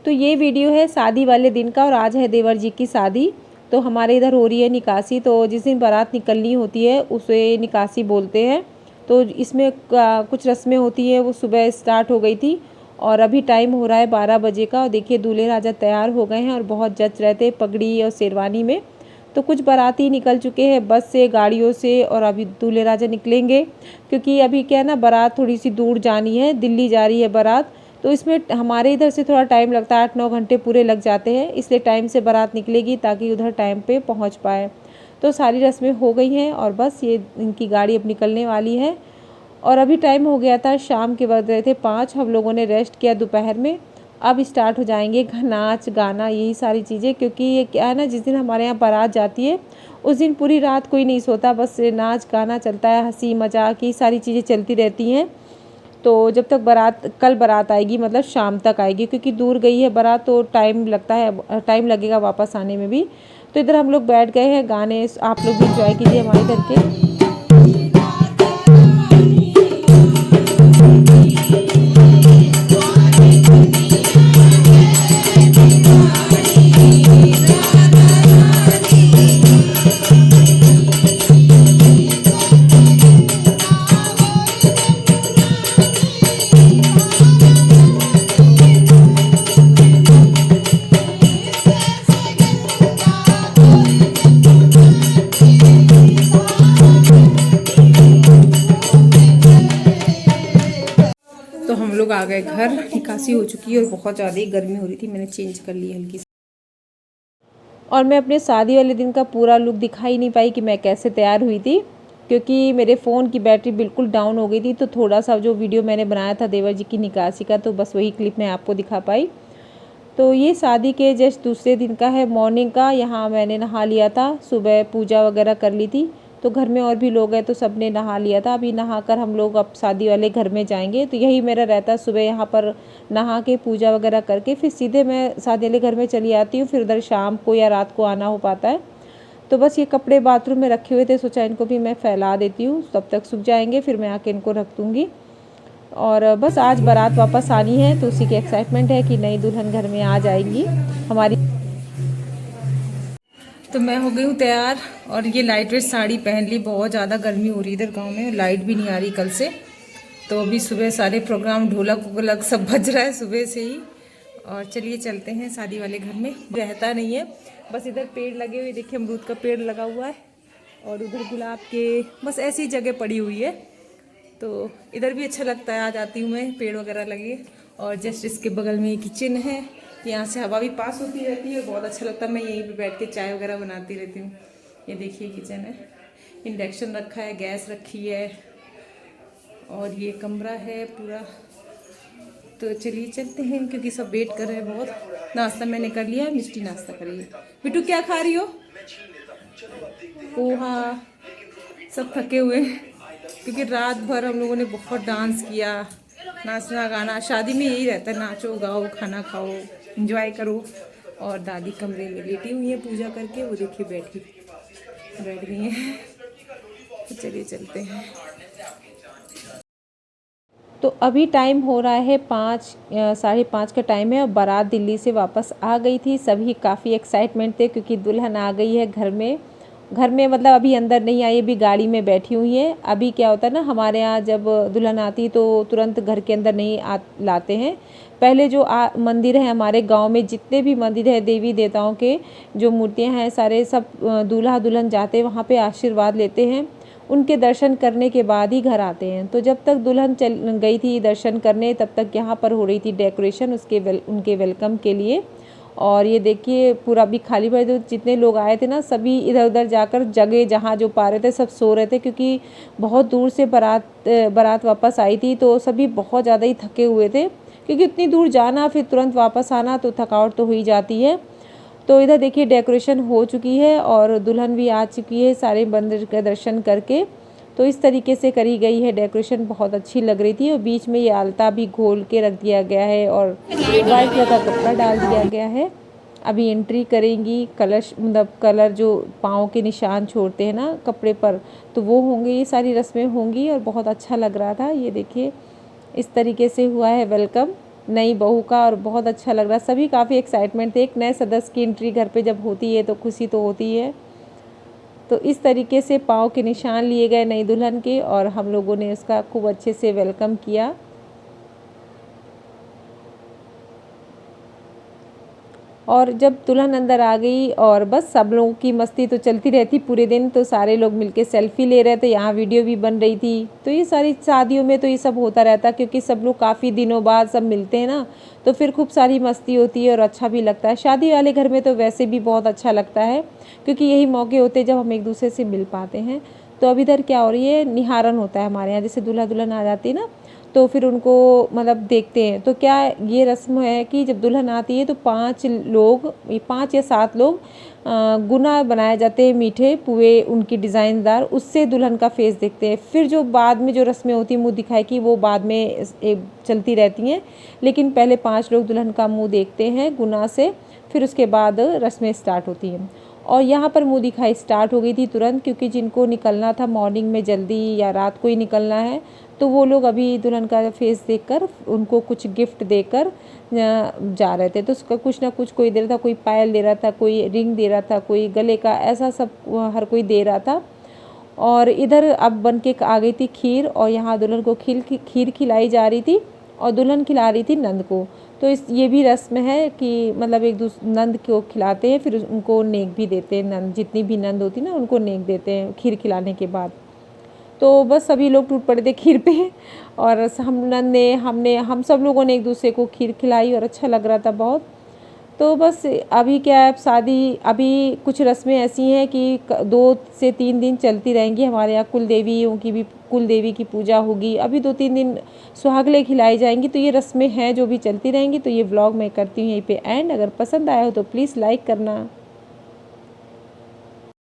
तो ये वीडियो है शादी वाले दिन का और आज है देवर जी की शादी। तो हमारे इधर हो रही है निकासी। तो जिस दिन बारात निकलनी होती है उसे निकासी बोलते हैं। तो इसमें कुछ रस्में होती हैं, वो सुबह स्टार्ट हो गई थी और अभी टाइम हो रहा है 12 बजे का। और देखिए दूल्हे राजा तैयार हो गए हैं और बहुत जच रहे थे पगड़ी और शेरवानी में। तो कुछ बाराती निकल चुके हैं बस से, गाड़ियों से, और अभी दूल्हे राजा निकलेंगे क्योंकि अभी क्या है ना, बारात थोड़ी सी दूर जानी है, दिल्ली जा रही है बारात। तो इसमें हमारे इधर से थोड़ा टाइम लगता है, 8-9 घंटे पूरे लग जाते हैं, इसलिए टाइम से बारात निकलेगी ताकि उधर टाइम पे पहुंच पाए। तो सारी रस्में हो गई हैं और बस ये इनकी गाड़ी अब निकलने वाली है। और अभी टाइम हो गया था, शाम के बज रहे थे 5। हम लोगों ने रेस्ट किया दोपहर में। अब स्टार्ट हो जाएंगे नाच गाना, यही सारी चीज़ें, क्योंकि ये क्या है ना, जिस दिन हमारे यहाँ बारात जाती है उस दिन पूरी रात कोई नहीं सोता, बस नाच गाना चलता है, हंसी मजाक ये सारी चीज़ें चलती रहती हैं। तो जब तक कल बारात आएगी, मतलब शाम तक आएगी, क्योंकि दूर गई है बारात तो टाइम लगता है, टाइम लगेगा वापस आने में भी। तो इधर हम लोग बैठ गए हैं, गाने आप लोग भी इंजॉय कीजिए हमारे इधर के। तो हम लोग आ गए घर, निकासी हो चुकी है और बहुत ज़्यादा ही गर्मी हो रही थी, मैंने चेंज कर ली हल्की सी। और मैं अपने शादी वाले दिन का पूरा लुक दिखा ही नहीं पाई कि मैं कैसे तैयार हुई थी, क्योंकि मेरे फ़ोन की बैटरी बिल्कुल डाउन हो गई थी। तो थोड़ा सा जो वीडियो मैंने बनाया था देवर जी की निकासी का, तो बस वही क्लिप मैं आपको दिखा पाई। तो ये शादी के जस्ट दूसरे दिन का है, मॉर्निंग का। यहाँ मैंने नहा लिया था, सुबह पूजा वगैरह कर ली थी। तो घर में और भी लोग हैं तो सब ने नहा लिया था। अभी नहाकर हम लोग अब शादी वाले घर में जाएंगे। तो यही मेरा रहता है, सुबह यहाँ पर नहा के पूजा वगैरह करके फिर सीधे मैं शादी वाले घर में चली आती हूँ। फिर उधर शाम को या रात को आना हो पाता है। तो बस ये कपड़े बाथरूम में रखे हुए थे, सोचा इनको भी मैं फैला देती हूँ, तब तक सूख जाएंगे, फिर मैं आके इनको रख दूँगी। और बस आज बारात वापस आनी है तो उसी की एक्साइटमेंट है कि नई दुल्हन घर में आ जाएंगी हमारी। तो मैं हो गई हूँ तैयार और ये लाइट वेट साड़ी पहन ली, बहुत ज़्यादा गर्मी हो रही है इधर गांव में, लाइट भी नहीं आ रही कल से। तो अभी सुबह सारे प्रोग्राम ढोलक वोलक सब बज रहा है सुबह से ही। और चलिए चलते हैं शादी वाले घर में। रहता नहीं है, बस इधर पेड़ लगे हुए, देखिए अमरूद का पेड़ लगा हुआ है और उधर गुलाब के, बस ऐसी जगह पड़ी हुई है। तो इधर भी अच्छा लगता है, आ जाती हूँ मैं, पेड़ वगैरह लगे। और जस्ट इसके बगल में किचन है, यहाँ से हवा भी पास होती रहती है, बहुत अच्छा लगता है। मैं यहीं पे बैठ के चाय वगैरह बनाती रहती हूँ। ये देखिए किचन है, इंडक्शन रखा है, गैस रखी है और ये कमरा है पूरा। तो चलिए चलते हैं क्योंकि सब वेट कर रहे हैं बहुत। नाश्ता मैंने कर लिया, मिष्टी नाश्ता करिए। बिट्टू क्या खा रही हो? पोहा। सब थके हुए हैं क्योंकि रात भर हम लोगों ने बहुत डांस किया, नाचना गाना। शादी में यही रहता है, नाचो गाओ खाना खाओ एंजॉय करो। और दादी कमरे में लेटी हुई है पूजा करके, वो देखिए बैठ गई हैं। तो चलिए चलते हैं। तो अभी टाइम हो रहा है 5, 5:30 का टाइम है और बारात दिल्ली से वापस आ गई थी। सभी काफ़ी एक्साइटमेंट थे क्योंकि दुल्हन आ गई है घर में। मतलब अभी अंदर नहीं आई, अभी गाड़ी में बैठी हुई है। अभी क्या होता है ना, हमारे यहाँ जब दुल्हन आती तो तुरंत घर के अंदर नहीं लाते हैं। पहले जो मंदिर है हमारे गांव में, जितने भी मंदिर है देवी देवताओं के जो मूर्तियां हैं सारे, सब दूल्हा दुल्हन जाते हैं वहाँ पे आशीर्वाद लेते हैं, उनके दर्शन करने के बाद ही घर आते हैं। तो जब तक दुल्हन चल गई थी दर्शन करने, तब तक यहाँ पर हो रही थी डेकोरेशन उनके वेलकम के लिए। और ये देखिए पूरा भी खाली पड़े थे, जितने लोग आए थे ना सभी इधर उधर जाकर जगह जहाँ जो पा रहे थे सब सो रहे थे, क्योंकि बहुत दूर से बारात वापस आई थी। तो सभी बहुत ज़्यादा ही थके हुए थे, क्योंकि इतनी दूर जाना फिर तुरंत वापस आना तो थकावट तो हो ही जाती है। तो इधर देखिए डेकोरेशन हो चुकी है और दुल्हन भी आ चुकी है सारे मंदिर का दर्शन करके। तो इस तरीके से करी गई है डेकोरेशन, बहुत अच्छी लग रही थी। और बीच में ये आलता भी घोल के रख दिया गया है और वाइट कलर का कपड़ा डाल दिया गया है। अभी एंट्री करेंगी, कलश मतलब कलर जो पाँव के निशान छोड़ते हैं ना कपड़े पर, तो वो होंगे, ये सारी रस्में होंगी और बहुत अच्छा लग रहा था। ये देखिए इस तरीके से हुआ है वेलकम। नई बहू का, और बहुत अच्छा लग रहा, सभी काफ़ी एक्साइटमेंट थे। एक नए सदस्य की एंट्री घर पे जब होती है तो खुशी तो होती है। तो इस तरीके से पाँव के निशान लिए गए नई दुल्हन के, और हम लोगों ने उसका खूब अच्छे से वेलकम किया। और जब दुल्हन अंदर आ गई और बस सब लोगों की मस्ती तो चलती रहती पूरे दिन, तो सारे लोग मिलके सेल्फी ले रहे थे, यहाँ वीडियो भी बन रही थी। तो ये सारी शादियों में तो ये सब होता रहता, क्योंकि सब लोग काफ़ी दिनों बाद सब मिलते हैं ना, तो फिर खूब सारी मस्ती होती है और अच्छा भी लगता है। शादी वाले घर में तो वैसे भी बहुत अच्छा लगता है, क्योंकि यही मौके होते हैं जब हम एक दूसरे से मिल पाते हैं। तो अब इधर क्या हो रही है, निहारन होता है हमारे यहाँ, जैसे दूल्हा दुल्हन आ जाती है ना, तो फिर उनको मतलब देखते हैं। तो क्या ये रस्म है कि जब दुल्हन आती है तो 5 लोग, 5 या 7 लोग गुना बनाए जाते हैं, मीठे पुए उनकी डिज़ाइनदार, उससे दुल्हन का फेस देखते हैं। फिर जो बाद में जो रस्में होती हैं मुँह दिखाई की, वो बाद में चलती रहती हैं, लेकिन पहले 5 लोग दुल्हन का मुँह देखते हैं गुना से, फिर उसके बाद रस्में स्टार्ट होती हैं। और यहाँ पर मुँह दिखाई स्टार्ट हो गई थी तुरंत, क्योंकि जिनको निकलना था मॉर्निंग में जल्दी या रात को ही निकलना है, तो वो लोग अभी दुल्हन का फेस देखकर उनको कुछ गिफ्ट देकर जा रहे थे। तो उसका कुछ ना कुछ कोई दे रहा था, कोई पायल दे रहा था, कोई रिंग दे रहा था, कोई गले का, ऐसा सब हर कोई दे रहा था। और इधर अब बन के आ गई थी खीर, और यहाँ दुल्हन को खीर खिलाई जा रही थी, और दुल्हन खिला रही थी नंद को। तो ये भी रस्म है कि मतलब एक दूसरे नंद को खिलाते हैं, फिर उनको नेक भी देते हैं। नंद जितनी भी नंद होती है ना, उनको नेक देते हैं खीर खिलाने के बाद। तो बस सभी लोग टूट पड़े थे खीर पे, और हम सब लोगों ने एक दूसरे को खीर खिलाई, और अच्छा लग रहा था बहुत। तो बस अभी क्या है, शादी अभी कुछ रस्में ऐसी हैं कि 2 से 3 दिन चलती रहेंगी। हमारे यहाँ कुल देवी की पूजा होगी, अभी 2-3 दिन सुहागले खिलाई जाएंगी। तो ये रस्में हैं जो भी चलती रहेंगी। तो ये व्लॉग मैं करती हूँ यहीं पे एंड। अगर पसंद आया हो तो प्लीज़ लाइक करना।